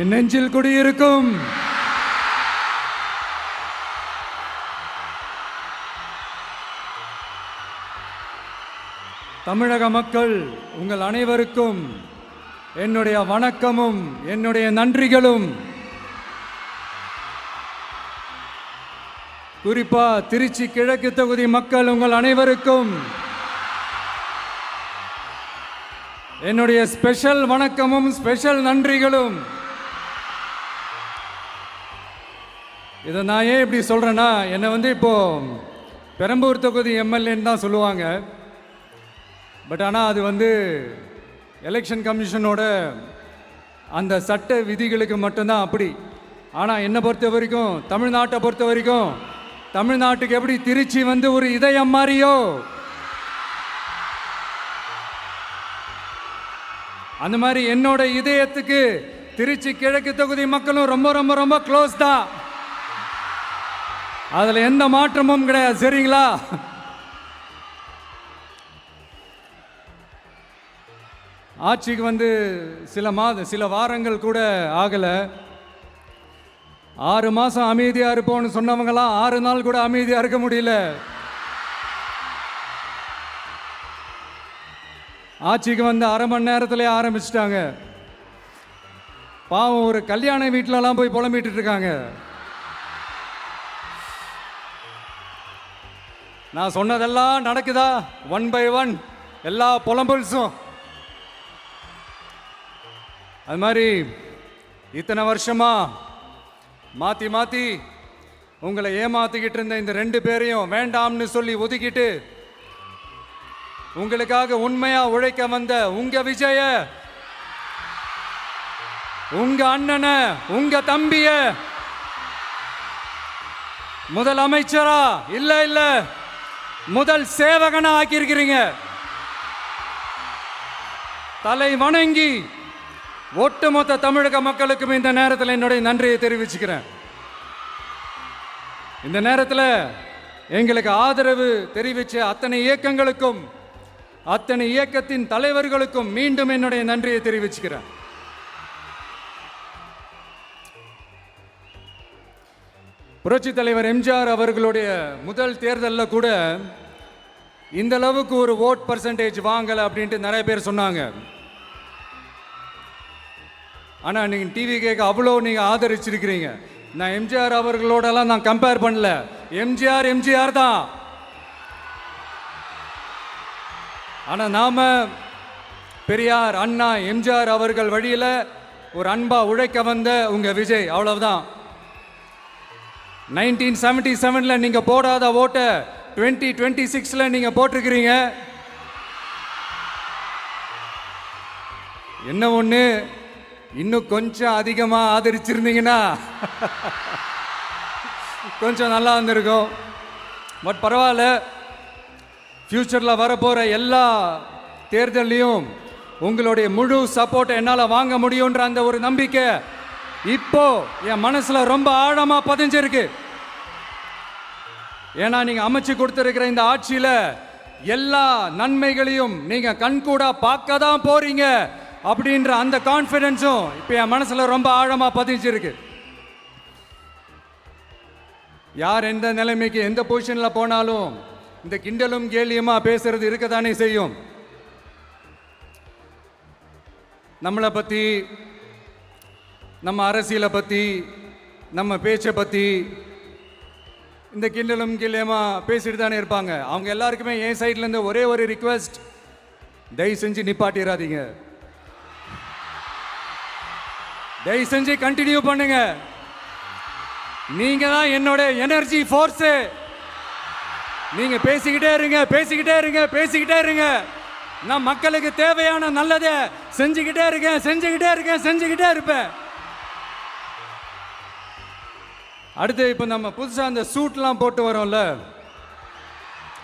என் நெஞ்சில் குடியிருக்கும் தமிழக மக்கள் உங்கள் அனைவருக்கும் என்னுடைய வணக்கமும் என்னுடைய நன்றிகளும். குறிப்பா திருச்சி கிழக்கு தொகுதி மக்கள் உங்கள் அனைவருக்கும் என்னுடைய ஸ்பெஷல் வணக்கமும் ஸ்பெஷல் நன்றிகளும். இதை நான் ஏன் இப்படி சொல்றேன்னா, என்னை இப்போ பெரம்பூர் தொகுதி எம்எல்ஏன்னு தான் சொல்லுவாங்க. பட் ஆனால் அது எலெக்ஷன் கமிஷனோட அந்த சட்ட விதிகளுக்கு மட்டும்தான் அப்படி. ஆனால் என்னை பொறுத்த வரைக்கும், தமிழ்நாட்டை பொறுத்த வரைக்கும், தமிழ்நாட்டுக்கு எப்படி திருச்சி ஒரு இதயம் மாறியோ, அந்த மாதிரி என்னோட இதயத்துக்கு திருச்சி கிழக்கு தொகுதி மக்களும் ரொம்ப ரொம்ப ரொம்ப க்ளோஸ் தான். அதுல எந்த மாற்றமும் கிடையாது. சரிங்களா? ஆட்சிக்கு சில வாரங்கள் கூட ஆகல. 6 மாசம் அமைதியா இருப்போம்னு சொன்னவங்களாம் 6 நாள் கூட அமைதியா இருக்க முடியல. ஆட்சிக்கு அரை மணி நேரத்திலே ஆரம்பிச்சிட்டாங்க. பாவம், ஒரு கல்யாண வீட்டிலலாம் போய் புலம்பிட்டு இருக்காங்க. நான் சொன்னதெல்லாம் நடக்குதா? 1 by 1 எல்லா புலம்பல்ஸும். அது மாதிரி இத்தனை வருஷமா மாத்தி மாத்தி உங்களை ஏமாத்திக்கிட்டு இருந்த இந்த 2 பேரையும் வேண்டாம்னு சொல்லி ஒதுக்கிட்டு உங்களுக்காக உண்மையா உழைக்க வந்த உங்க விஜய, உங்க அண்ணனை, உங்க தம்பிய முதல் அமைச்சரா இல்ல முதல் சேவகனா ஆக்கியிருக்கிறீங்க. தலை வணங்கி ஒட்டுமொத்த தமிழக மக்களுக்கும் இந்த நேரத்தில் என்னுடைய நன்றியை தெரிவிச்சுக்கிறேன். இந்த நேரத்தில் எங்களுக்கு ஆதரவு தெரிவிச்ச அத்தனை இயக்கங்களுக்கும், அத்தனை இயக்கத்தின் தலைவர்களுக்கும் மீண்டும் என்னுடைய நன்றியை தெரிவிச்சுக்கிறேன். புரட்சி தலைவர் எம்ஜிஆர் அவர்களுடைய முதல் தேர்தலில் கூட இந்த அளவுக்கு ஒரு ஓட் பர்சன்டேஜ் வாங்கலை அப்படின்ட்டு நிறைய பேர் சொன்னாங்க. ஆனால் நீங்கள் டிவி கேட்க அவ்வளோ நீங்கள் ஆதரிச்சிருக்கிறீங்க. நான் எம்ஜிஆர் அவர்களோடலாம் நான் கம்பேர் பண்ணல. எம்ஜிஆர் தான். ஆனால் நாம பெரியார், அண்ணா, எம்ஜிஆர் அவர்கள் வழியில் ஒரு அன்பா உழைக்க வந்த உங்க விஜய், அவ்வளவுதான். 1977 நீங்க போடாத ஓட்டை 2026 நீங்க போட்டிருக்கிறீங்க. என்ன ஒண்ணு, இன்னும் கொஞ்சம் அதிகமா ஆதரிச்சிருந்தீங்கன்னா கொஞ்சம் நல்லா இருந்திருக்கும். பட் பரவாயில்ல, ஃபியூச்சரில் வரப்போகிற எல்லா தேர்தலையும் உங்களுடைய முழு சப்போர்ட்டை என்னால் வாங்க முடியுன்ற அந்த ஒரு நம்பிக்கை இப்போ என் மனசில் ரொம்ப ஆழமாக பதிஞ்சிருக்கு. ஏன்னா நீங்கள் அமைச்சு கொடுத்துருக்கிற இந்த ஆட்சியில் எல்லா நன்மைகளையும் நீங்கள் கண்கூடா பார்க்க தான் போறீங்க அப்படின்ற அந்த கான்ஃபிடென்ஸும் இப்போ என் மனசில் ரொம்ப ஆழமாக பதிஞ்சிருக்கு. யார் எந்த நிலைமைக்கு எந்த பொசிஷனில் போனாலும் இந்த கிண்டலும் கேலியுமா பேசுறது இருக்கத்தானே செய்யும். நம்மளை பற்றி, நம்ம அரசியலை பற்றி, நம்ம பேச்சை பற்றி இந்த கிண்டலும் கேலியுமா பேசிட்டு தானே இருப்பாங்க. அவங்க எல்லாருக்குமே என் சைட்லேருந்து ஒரே ஒரு ரிக்வெஸ்ட், தயவு செஞ்சு நிப்பாட்டிடாதீங்க. தயவு செஞ்சு கண்டினியூ பண்ணுங்க. நீங்க தான் என்னோட எனர்ஜி ஃபோர்ஸு. நீங்க பேசிக்கிட்டே இருங்க. நான் மக்களுக்கு தேவையான நல்லதை செஞ்சுக்கிட்டே இருப்பேன். அடுத்து இப்போ நம்ம புதுசாக அந்த சூட்லாம் போட்டு வரோம்ல,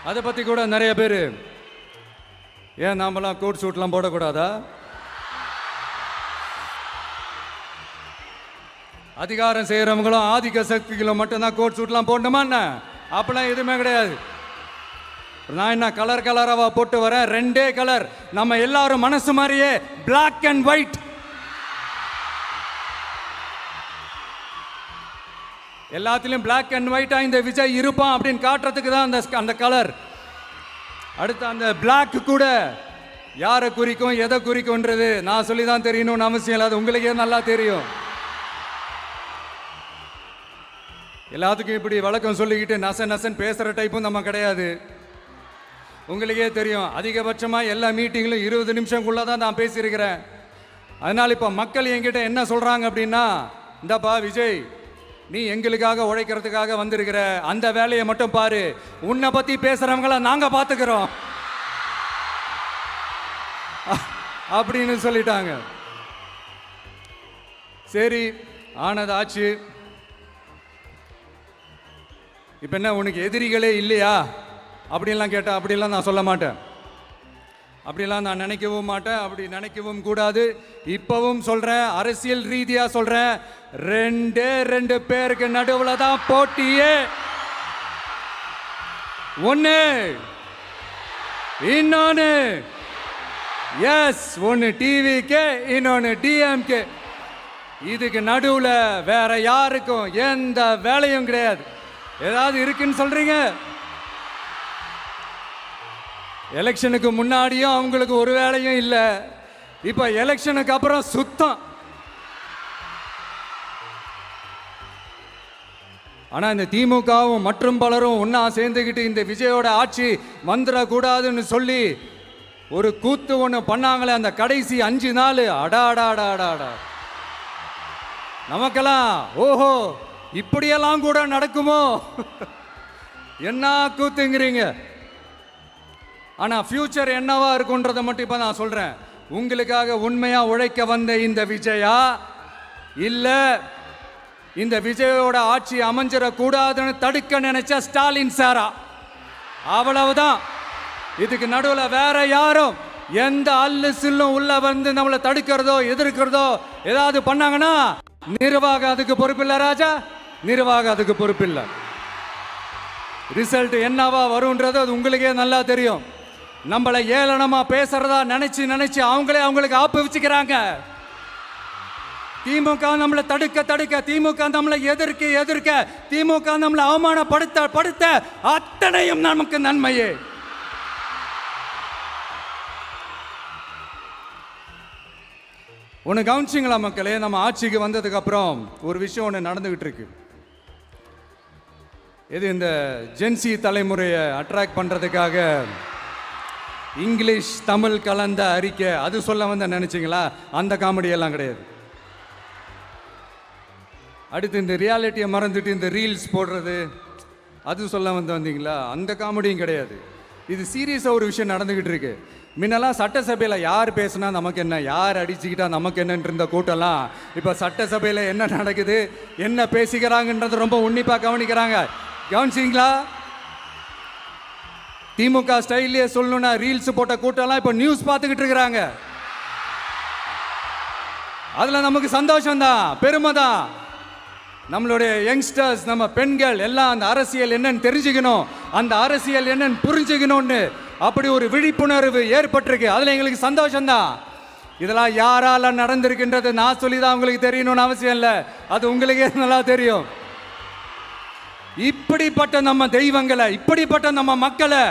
அதை பற்றி கூட நிறைய பேர், ஏன் நாமெல்லாம் கோட் சூட்லாம் போடக்கூடாதா? அதிகாரம் செய்கிறவங்களும் ஆதிக்க சக்திகளும் மட்டும்தான் கோட் சூட்லாம் போடணுமா என்ன? அப்பெல்லாம் எதுவுமே கிடையாது. நான் என்ன கலராக போட்டு வரேன், 2 கலர். நம்ம எல்லாரும் மனசு மாதிரியே பிளாக் அண்ட் ஒயிட். எல்லாத்திலும் பிளாக் அண்ட் ஒயிட்டா இந்த விஜய் இருப்பான் அப்படின்னு காட்டுறதுக்கு தான் அந்த கலர். அடுத்து அந்த பிளாக் கூட யாரை குறிக்கும் எதை குறிக்கும்ன்றது நான் சொல்லி தான் தெரியணும்னு அவசியம் இல்லை, அது உங்களுக்கே நல்லா தெரியும். எல்லாத்துக்கும் இப்படி வழக்கம் சொல்லிக்கிட்டு நசன் பேசுகிற டைப்பும் நம்ம கிடையாது, உங்களுக்கே தெரியும். அதிகபட்சமாக எல்லா மீட்டிங்கிலும் 20 நிமிஷம்குள்ளே தான் நான் பேசியிருக்கிறேன். அதனால் இப்போ மக்கள் என்கிட்ட என்ன சொல்கிறாங்க அப்படின்னா, இந்தப்பா விஜய், நீ எங்களுக்காக உழைக்கிறதுக்காக வந்திருக்கிற, அந்த வேலையை மட்டும் பாரு, உன்னை பற்றி பேசுகிறவங்கள நாங்கள் பார்த்துக்கிறோம் அப்படின்னு சொல்லிட்டாங்க. சரி, ஆனதாச்சு. இப்போ என்ன, உனக்கு எதிரிகளே இல்லையா அப்படின்லாம் கேட்டேன். அப்படிலாம் நான் சொல்ல மாட்டேன், அப்படிலாம் நான் நினைக்கவும் மாட்டேன், அப்படி நினைக்கவும் கூடாது. இப்பவும் சொல்கிறேன், அரசியல் ரீதியாக சொல்கிறேன், 2 பேருக்கு நடுவில் தான் போட்டியே. ஒன்று இன்னொன்று, எஸ், ஒன்று டிவிக்கு, இன்னொன்று டிஎம்கே. இதுக்கு நடுவில் வேற யாருக்கும் எந்த வேலையும் கிடையாது. ஏதாவது இருக்குன்னு சொல்றீங்க? எலெக்ஷனுக்கு முன்னாடியும் அவங்களுக்கு ஒரு வேலையும் இல்லை, இப்ப எலெக்ஷனுக்கு அப்புறம் சுத்தம். ஆனா இந்த திமுகவும் மற்றும் பலரும் ஒன்னா சேர்ந்துக்கிட்டு இந்த விஜயோட ஆட்சி வந்துடக்கூடாதுன்னு சொல்லி ஒரு கூத்து ஒன்று பண்ணாங்களே, அந்த கடைசி 5 நாள், அடாடாடாடாடா, நமக்கெல்லாம் ஓஹோ இப்படியெல்லாம் கூட நடக்குமோ என்ன கூத்துங்கிறீங்க. ஆனா ஃபியூச்சர் என்னவா இருக்குன்றதை மட்டும் இப்ப நான் சொல்றேன். உங்களுக்காக உண்மையா உழைக்க வந்த இந்த விஜயா, இல்ல இந்த விஜயோட ஆட்சி அமைஞ்சிடக்கூடாதுன்னு தடுக்க நினைச்ச ஸ்டாலின் சாரா, அவ்வளவுதான். இதுக்கு நடுவில் வேற யாரும் எந்த அல்லு சில்லும் உள்ள வந்து நம்மளை தடுக்கிறதோ எதிர்க்கிறதோ ஏதாவது பண்ணாங்கன்னா நிர்வாகம் அதுக்கு பொறுப்பில்லை ராஜா, நிர்வாகம் அதுக்கு பொறுப்பில்லை. ரிசல்ட் என்னவா வரும்ன்றது அது உங்களுக்கே நல்லா தெரியும். நம்மளை ஏளனமா பேசுறதா நினைச்சு அவங்களுக்கு ஆப்பு வச்சுக்கிறாங்க. திமுக நம்மளை தடுக்க, திமுக நம்மளை எதிர்க்க, திமுக நம்மளை அவமானப்படுத்த அத்தனையும் நமக்கு நன்மையே. ஒன்று கவனிச்சிங்களா மக்களே, நம்ம ஆட்சிக்கு வந்ததுக்கு அப்புறம் ஒரு விஷயம் ஒன்று நடந்துகிட்டு இருக்கு. இது இந்த ஜென்சி தலைமுறையை அட்ராக்ட் பண்றதுக்காக இங்கிலீஷ் தமிழ் கலந்த அறிக்கை, அது சொல்ல வந்த நினைச்சிங்களா? அந்த காமெடி எல்லாம் கிடையாது. அடுத்து இந்த ரியாலிட்டியை மறந்துட்டு இந்த ரீல்ஸ் போடுறது, அது சொல்ல வந்தீங்களா? அந்த காமெடியும் கிடையாது. இது சீரியஸாக ஒரு விஷயம் நடந்துகிட்டு இருக்கு. முன்னெல்லாம் சட்டசபையில் யார் பேசுனா நமக்கு என்ன, யார் அடிச்சுக்கிட்டா நமக்கு என்னன்னு இருந்த கூட்டம்லாம் இப்போ சட்டசபையில் என்ன நடக்குது, என்ன பேசிக்கிறாங்கன்றது ரொம்ப உன்னிப்பாக கவனிக்கிறாங்க. கவனிச்சிங்களா? திமுக ஸ்டைல்லையே சொல்லணும்னா ரீல்ஸ் போட்ட கூட்டம்லாம் இப்போ நியூஸ் பார்த்துக்கிட்டு இருக்கிறாங்க. அதில் நமக்கு சந்தோஷம்தான், பெருமை தான். நம்மளுடைய யங்ஸ்டர்ஸ், நம்ம பெண்கள் எல்லாம் அந்த அரசியல் என்னன்னு தெரிஞ்சுக்கணும், அந்த அரசியல் என்னன்னு புரிஞ்சுக்கணும்னு அப்படி ஒரு விழிப்புணர்வு ஏற்பட்டிருக்கு. அதில் எங்களுக்கு சந்தோஷம்தான். இதெல்லாம் யாரால நடந்திருக்கின்றது நான் சொல்லி தான் உங்களுக்கு தெரியணும்னு அவசியம் இல்லை, அது உங்களுக்கே நல்லா தெரியும். இப்படிப்பட்ட நம்ம தெய்வங்களை, இப்படிப்பட்ட நம்ம மக்களை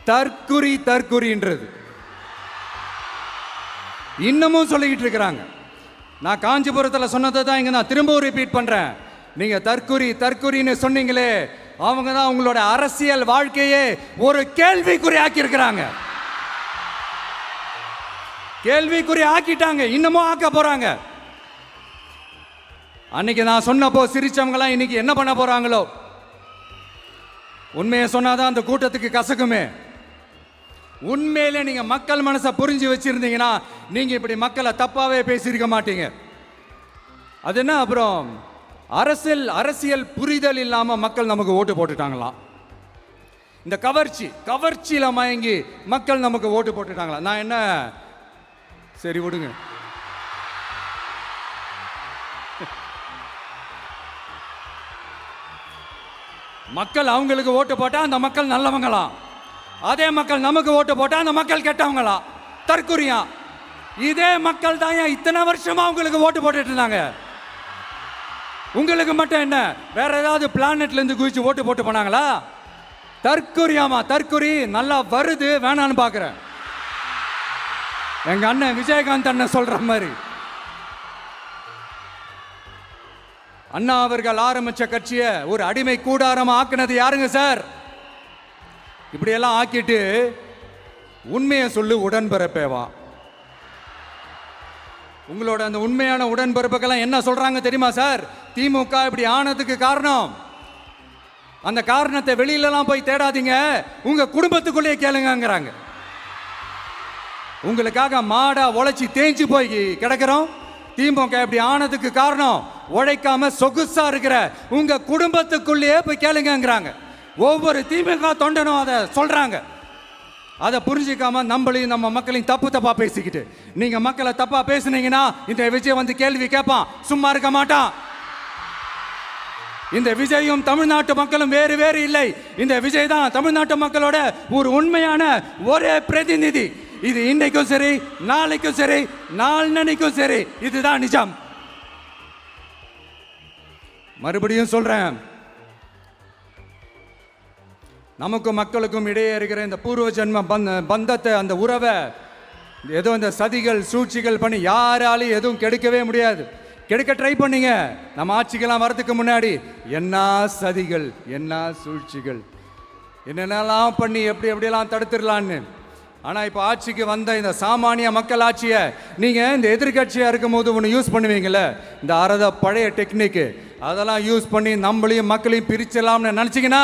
தற்குறின்றது இன்னமும் சொல்லிக்கிட்டு இருக்கிறாங்க. நான் காஞ்சிபுரத்தில் சொன்னதை தான் இங்கே நான் திரும்பவும் ரிப்பீட் பண்ணுறேன். நீங்கள் தற்குறின்னு சொன்னீங்களே, அவங்க தான் உங்களோட அரசியல் வாழ்க்கையே ஒரு கேள்விக்குறி ஆக்கியிருக்கிறாங்க. கேள்விக்குறி ஆக்கிட்டாங்க, இன்னமும் ஆக்க போறாங்க. அன்னைக்கு நான் சொன்னப்போ சிரிச்சவங்களாம் இன்னைக்கு என்ன பண்ண போறாங்களோ. உண்மையை சொன்னாதான் அந்த கூட்டத்துக்கு கசக்குமே. உண்மையிலே நீங்க மக்கள் மனசை புரிஞ்சு வச்சிருந்தீங்கன்னா நீங்க இப்படி மக்களை தப்பாவே பேசியிருக்க மாட்டீங்க. அது என்ன, அப்புறம் அரசியல் புரிதல் இல்லாம மக்கள் நமக்கு ஓட்டு போட்டுட்டாங்களாம். இந்த கவர்ச்சியில மயங்கி மக்கள் நமக்கு ஓட்டு போட்டுட்டாங்களா? நான் என்ன, சரி விடுங்க. மக்கள் அவங்களுக்கு ஓட்டு போட்டா அந்த மக்கள் நல்லவங்களாம், அதே மக்கள் நமக்கு ஓட்டு போட்டா அந்த மக்கள் கெட்டவங்களா, தற்குறியா. இதே மக்கள் தான் இத்தனை வருஷமா அவங்களுக்கு ஓட்டு போட்டுட்டு இருந்தாங்க. உங்களுக்கு மட்டும் என்ன, வேற ஏதாவது பிளானட்ல இருந்து குதிச்சு ஓட்டு போட்டு போனாங்களா? தற்கொரியாமா, தற்கொரி நல்லா வருது, வேணான்னு பாக்குறேன். எங்க அண்ணன் விஜயகாந்த் அண்ணன் சொல்ற மாதிரி, அண்ணா அவர்கள் ஆரம்பிச்ச கட்சியை ஒரு அடிமை கூடாரமா ஆக்குனது யாருங்க சார்? இப்படியெல்லாம் ஆக்கிட்டு உண்மையை சொல்லு உடன்பிறப்பேவா. உங்களோட அந்த உண்மையான உடன்பிறப்புக்கெல்லாம் என்ன சொல்றாங்க தெரியுமா சார்? திமுக இப்படி ஆனதுக்கு காரணம், அந்த காரணத்தை வெளியிலலாம் போய் தேடாதீங்க, உங்க குடும்பத்துக்குள்ளேயே கேளுங்கிறாங்க. உங்களுக்காக மாடா உழைச்சி தேஞ்சு போய் கிடக்கிறோம். திமுக இப்படி ஆனதுக்கு காரணம் உழைக்காம சொகுசா இருக்கிற உங்க குடும்பத்துக்குள்ளேயே போய் கேளுங்கிறாங்க. ஒவ்வொரு திமுக தொண்டனும் அதை சொல்றாங்க. அதை புரிஞ்சிக்காம நம்மளையும் நம்ம மக்களையும் தப்பா பேசிக்கிட்டு, நீங்க மக்களை தப்பா பேசுனீங்கன்னா இந்த விஜய் வந்து கேள்வி கேட்பான், சும்மா இருக்க மாட்டான். இந்த விஜயும் தமிழ்நாட்டு மக்களும் வேறு வேறு இல்லை. இந்த விஜய் தான் தமிழ்நாட்டு மக்களோட ஒரு உண்மையான ஒரே பிரதிநிதி. இது இன்னைக்கும் சரி, நாளைக்கும் சரி, நாளன்னைக்கும் சரி, இதுதான் நிஜம். மறுபடியும் சொல்றேன், நமக்கும் மக்களுக்கும் இடையே இருக்கிற இந்த பூர்வ ஜென்ம பந்தத்தை, அந்த உறவை ஏதோ இந்த சதிகள் சூழ்ச்சிகள் பண்ணி யாராலையும் எதுவும் கெடுக்கவே முடியாது. கெடுக்க ட்ரை பண்ணீங்க நம்ம ஆட்சிக்கெல்லாம் வரதுக்கு முன்னாடி. என்ன சதிகள், என்ன சூழ்ச்சிகள், என்னென்னலாம் பண்ணி எப்படியெல்லாம் தடுத்துடலான்னு. ஆனால் இப்போ ஆட்சிக்கு வந்த இந்த சாமானிய மக்கள் ஆட்சியை நீங்கள் இந்த எதிர்கட்சியாக இருக்கும் போது ஒன்று யூஸ் பண்ணுவீங்களே, இந்த பழைய டெக்னிக்கு, அதெல்லாம் யூஸ் பண்ணி நம்மளையும் மக்களையும் பிரிச்சலாம்னு நினச்சிங்கன்னா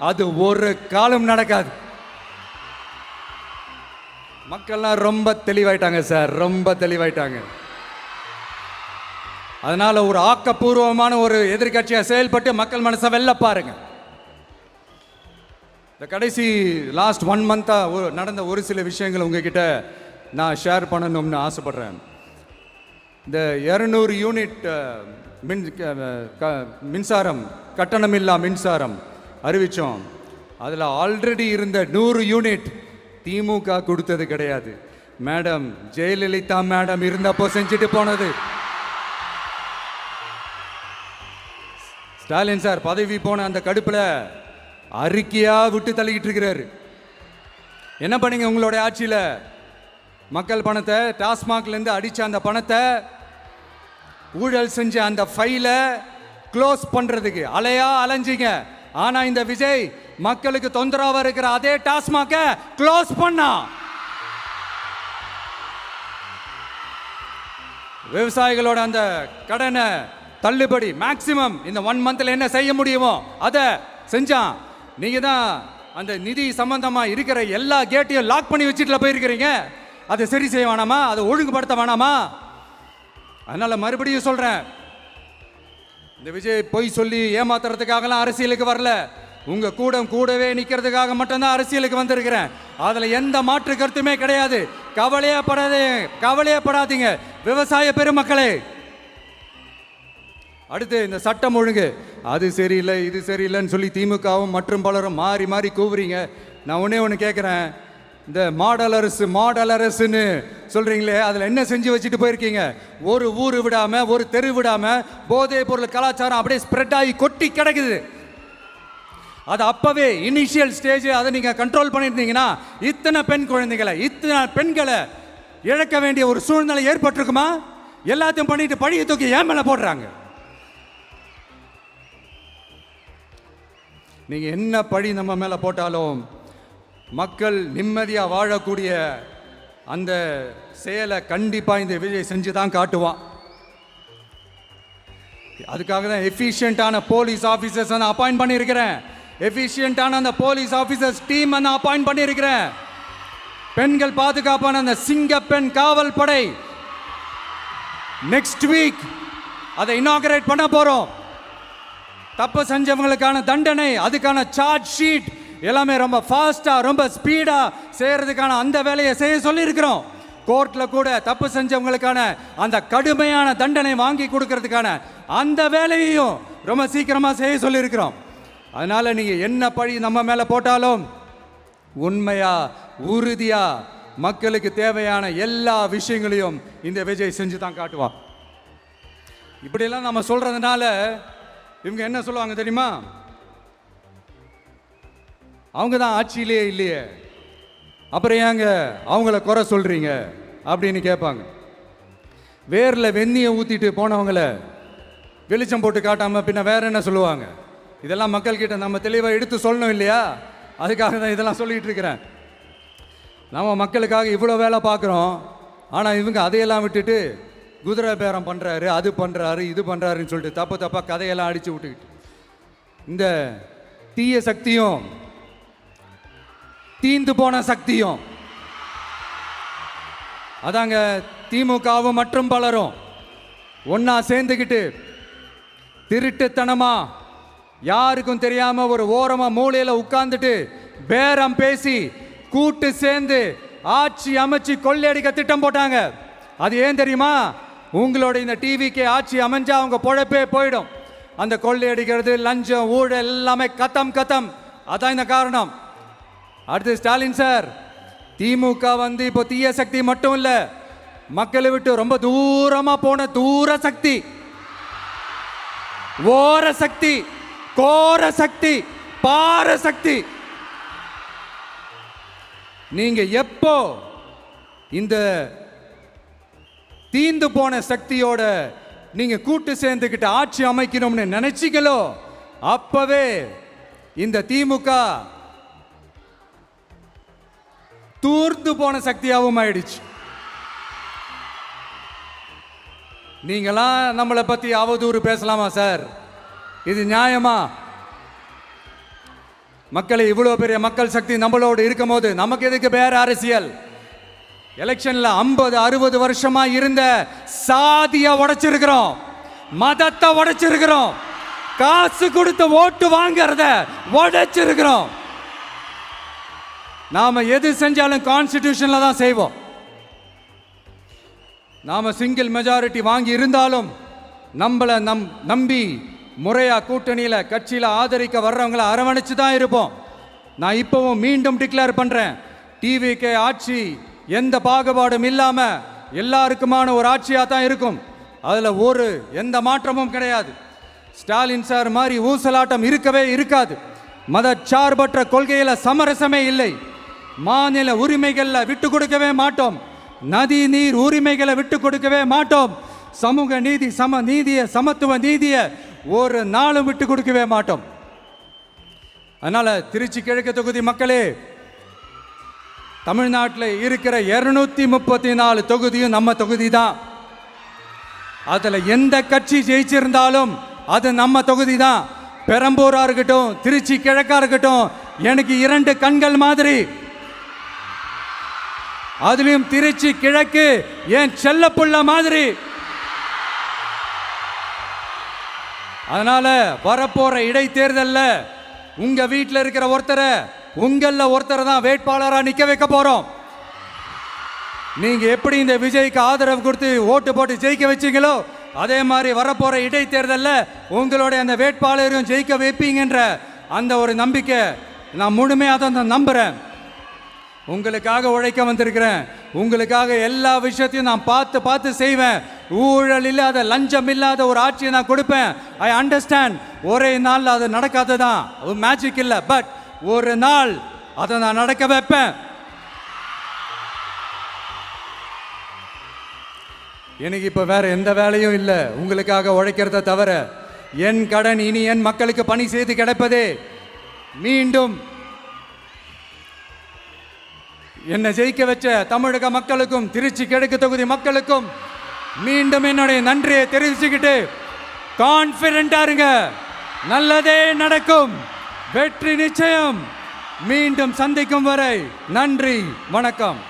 அது ஒரு காலம் நடக்காது. மக்கள்லாம் ரொம்ப தெளிவாயிட்டாங்க சார், ரொம்ப தெளிவாயிட்டாங்க. அதனால ஒரு ஆக்கப்பூர்வமான ஒரு எதிர்கட்சியை செயல்பட்டு மக்கள் மனசை வெல்ல பாருங்க. இந்த கடைசி லாஸ்ட் 1 மந்த்தா நடந்த ஒரு சில விஷயங்கள் உங்ககிட்ட நான் ஷேர் பண்ணணும்னு ஆசைப்படுறேன். இந்த 200 யூனிட் மின்சாரம், கட்டணமில்லா மின்சாரம் அறிவித்தோம். அதில் ஆல்ரெடி இருந்த 100 யூனிட் திமுக கொடுத்தது கிடையாது. மேடம் ஜெயலலிதா மேடம் இருந்தப்போ செஞ்சுட்டு போனது. ஸ்டாலின் சார் பதவி போன அந்த கடுப்புல அறிக்கையா விட்டு தள்ளிக்கிட்டு இருக்கிறாரு. என்ன பண்ணீங்க உங்களுடைய ஆட்சியில்? மக்கள் பணத்தை, டாஸ்மாக்ல இருந்து அடிச்ச அந்த பணத்தை, ஊழல் செஞ்ச அந்த ஃபைலை க்ளோஸ் பண்றதுக்கு அலையா அலைஞ்சிங்க. ஆனா இந்த விஜய் மக்களுக்கு தொந்தரவா இருக்கிற அதே டாஸ்மாக க்ளோஸ் பண்ணா. விவசாயிகளோட அந்த கடனை தள்ளுபடி மேக்சிமம் இந்த 1 மந்த்ல என்ன செய்ய முடியுமோ அதை செஞ்சான். நீங்க தான் அந்த நிதி சம்பந்தமா இருக்கிற எல்லா கேட்டையும் லாக் பண்ணி வச்சுட்டு போயிருக்கிறீங்க. அதை சரி செய்ய வேணாமா? அதை ஒழுங்குபடுத்த வேணாமா? அதனால மறுபடியும் சொல்றேன், இந்த விஜய் பொய் சொல்லி ஏமாத்துறதுக்காகலாம் அரசியலுக்கு வரல. உங்க கூடவே நிக்கிறதுக்காக மட்டும்தான் அரசியலுக்கு வந்திருக்கிறேன். அதுல எந்த மாற்று கருத்துமே கிடையாது. கவலையப்படாதீங்க விவசாய பெருமக்களே. அடுத்து இந்த சட்டம் ஒழுங்கு, அது சரியில்லை இது சரியில்லைன்னு சொல்லி திமுகவும் மற்றும் பலரும் மாறி மாறி கூவுறீங்க. நான் ஒன்று கேட்குறேன், இந்த மாடல் அரசுன்னு சொல்றீங்களே, அதில் என்ன செஞ்சு வச்சுட்டு போயிருக்கீங்க? ஒரு ஊர் விடாம, ஒரு தெரு விடாம போதைப் பொருள் கலாச்சாரம் அப்படியே ஸ்ப்ரெட் ஆகி கொட்டி கிடக்குது. அது அப்பவே இனிஷியல் ஸ்டேஜ் அதை நீங்க கண்ட்ரோல் பண்ணியிருந்தீங்கன்னா இத்தனை பெண்களை இழக்க வேண்டிய ஒரு சூழ்நிலை ஏற்பட்டிருக்குமா? எல்லாத்தையும் பண்ணிட்டு பழியை தூக்கி ஏன் மேல போடுறாங்க. நீங்க என்ன பழி நம்ம மேல போட்டாலும் மக்கள் நிம்மதியா வாழக்கூடிய அந்த செயலை கண்டிப்பா இந்த விஜய் செஞ்சுதான் காட்டுவான். அதுக்காக தான் எஃபிஷியன்டான போலீஸ் ஆபீசர்ஸ் நான் அப்பாயிண்ட் பண்ணியிருக்கிறேன். எஃபிஷியன்டான அந்த போலீஸ் ஆபீசர்ஸ் டீம் நான் அப்பாயிண்ட் பண்ணியிருக்கிறேன். பெண்கள் பாதுகாப்பான அந்த சிங்க பெண் காவல் படை நெக்ஸ்ட் வீக் அதை இனாகரேட் பண்ண போறோம். தப்பு செஞ்சவங்களுக்கான தண்டனை, அதுக்கான சார்ஜ் ஷீட் எல்லாமே ரொம்ப ஃபாஸ்டா, ரொம்ப ஸ்பீடா செய்யறதுக்கான அந்த வேலையை செய்ய சொல்லி இருக்கிறோம். கோர்ட்ல கூட தப்பு செஞ்சவங்களுக்கான அந்த கடுமையான தண்டனை வாங்கி கொடுக்கறதுக்கான அந்த வேலையையும் ரொம்ப சீக்கிரமா செய்ய சொல்லி இருக்கிறோம். அதனால நீங்க என்ன பழி நம்ம மேல போட்டாலும் உண்மையா உறுதியா மக்களுக்கு தேவையான எல்லா விஷயங்களையும் இந்த விஜய் செஞ்சு தான் காட்டுவான். இப்படியெல்லாம் நம்ம சொல்றதுனால இவங்க என்ன சொல்லுவாங்க தெரியுமா? அவங்க தான் ஆட்சியிலே இல்லையே, அப்புறம் ஏங்க அவங்கள குறை சொல்றீங்க அப்படின்னு கேட்பாங்க. வேரில் வெந்நியை ஊற்றிட்டு போனவங்கள வெளிச்சம் போட்டு காட்டாம பின்ன வேற என்ன சொல்லுவாங்க? இதெல்லாம் மக்கள்கிட்ட நம்ம தெளிவாக எடுத்து சொல்லணும் இல்லையா? அதுக்காக தான் இதெல்லாம் சொல்லிட்டு இருக்கிறேன். நம்ம மக்களுக்காக இவ்வளோ வேலை பார்க்குறோம், ஆனால் இவங்க அதையெல்லாம் விட்டுட்டு குதிரை பேரம் பண்ணுறாரு, அது பண்ணுறாரு, இது பண்ணுறாருன்னு சொல்லிட்டு தப்பாக கதையெல்லாம் அடித்து விட்டுக்கிட்டு இந்த தீய சக்தியும் தீந்து போன சக்தியும் அதாங்க திமுகவும் மற்றும் பலரும் ஒன்னா சேர்ந்துக்கிட்டு திருட்டுத்தனமா யாருக்கும் தெரியாம ஒரு ஓரமா மூலையில உட்கார்ந்துட்டு பேரம் பேசி கூட்டு சேர்ந்து ஆட்சி அமைச்சு கொள்ளையடிக்க திட்டம் போட்டாங்க. அது ஏன் தெரியுமா? உங்களோட இந்த டிவிக்கு ஆட்சி அமைஞ்சா அவங்க பொழப்பே போயிடும். அந்த கொள்ளையடிக்கிறது, லஞ்சம், ஊழல் எல்லாமே கத்தம். அதான் இந்த காரணம். அடுத்து ஸ்டாலின் சார், திமுக இப்போ தீய சக்தி மட்டும் இல்ல, மக்களை விட்டு ரொம்ப தூரமா போன தூர சக்தி, ஓர சக்தி, கோர சக்தி, பார சக்தி. நீங்க எப்போ இந்த தீந்து போன சக்தியோட நீங்க கூட்டு சேர்ந்துக்கிட்டு ஆட்சி அமைக்கணும்னு நினைச்சீங்களோ, அப்பவே இந்த திமுக தூர்ந்து போன சக்தியாகவும் ஆயிடுச்சு. நீங்களாம் நம்மளை பத்தி அவதூறு பேசலாமா சார்? இது நியாயமா? மக்களை இவ்வளவு பெரிய மக்கள் சக்தி நம்மளோடு இருக்கும் போது நமக்கு எதுக்கு வேற அரசியல்? எலெக்ஷன்ல 50-60 வருஷமா இருந்த சாதிய உடைச்சிருக்கிறோம், மதத்தை உடைச்சிருக்கிறோம், காசு கொடுத்து ஓட்டு வாங்கறத உடைச்சிருக்கிறோம். நாம எது செஞ்சாலும் கான்ஸ்டிடியூஷன்ல தான் செய்வோம். நாம சிங்கிள் மெஜாரிட்டி வாங்கி இருந்தாலும் நம்மளை நம்பி முறையா கூட்டணியில கட்சியில ஆதரிக்க வர்றவங்களை அரவணைச்சு தான் இருப்போம். நான் இப்பவும் மீண்டும் டிக்ளேர் பண்றேன், டிவிகே ஆட்சி எந்த பாகுபாடும் இல்லாம எல்லாருக்குமான ஒரு ஆட்சியா தான் இருக்கும். அதுல எந்த மாற்றமும் கிடையாது. ஸ்டாலின் சார் மாதிரி ஊசலாட்டம் இருக்கவே இருக்காது. மதச்சார்பற்ற கொள்கையில சமரசமே இல்லை. மாநில உரிமைகளை விட்டு கொடுக்கவே மாட்டோம். நதி நீர் உரிமைகளை விட்டு கொடுக்கவே மாட்டோம். சமூக நீதி, சம நீதிய, சமத்துவ நீதிய ஒரு நாளும் விட்டு கொடுக்கவே மாட்டோம். அதனால திருச்சி கிழக்கு தொகுதி மக்களே, தமிழ்நாட்டில் இருக்கிற 234 தொகுதியும் நம்ம தொகுதி தான். அதுல எந்த கட்சி ஜெயிச்சிருந்தாலும் அது நம்ம தொகுதி தான். பெரம்பூரா இருக்கட்டும், திருச்சி கிழக்கா இருக்கட்டும், எனக்கு 2 கண்கள் மாதிரி. அதுலயும் திருச்சி கிழக்கு என் செல்லப்புள்ள மாதிரி. அதனால வரப்போற இடைத்தேர்தல்ல உங்க வீட்டில் இருக்கிற ஒருத்தரை, உங்கள ஒருத்தரை தான் வேட்பாளரா நிக்க வைக்க போறோம். நீங்க எப்படி இந்த விஜய்க்கு ஆதரவு கொடுத்து ஓட்டு போட்டு ஜெயிக்க வச்சீங்களோ, அதே மாதிரி வரப்போற இடைத்தேர்தல்ல உங்களுடைய அந்த வேட்பாளரையும் ஜெயிக்க வைப்பீங்கன்ற அந்த ஒரு நம்பிக்கை நான் முழுமையாக தான் நம்புறேன். உங்களுக்காக உழைக்க வந்திருக்கிறேன். உங்களுக்காக எல்லா விஷயத்தையும் நான் பார்த்து செய்வேன். ஊழல் இல்லாத, லஞ்சம் இல்லாத ஒரு ஆட்சியை நான் கொடுப்பேன். I understand. ஒரே நாள் அது நடக்காததான், மேஜிக் இல்லை. பட் ஒரு நாள் அதை நான் நடக்க வைப்பேன். எனக்கு இப்ப வேற எந்த வேலையும் இல்லை உங்களுக்காக உழைக்கிறத தவிர. என் கடன் இனி என் மக்களுக்கு பணி செய்து கிடைப்பதே. மீண்டும் என்னை ஜெயிக்க வச்ச தமிழக மக்களுக்கும் திருச்சி கிழக்கு தொகுதி மக்களுக்கும் மீண்டும் என்னுடைய நன்றியை தெரிவிச்சுக்கிட்டு கான்பிடென்டா இருங்க, நல்லதே நடக்கும், வெற்றி நிச்சயம். மீண்டும் சந்திக்கும் வரை நன்றி, வணக்கம்.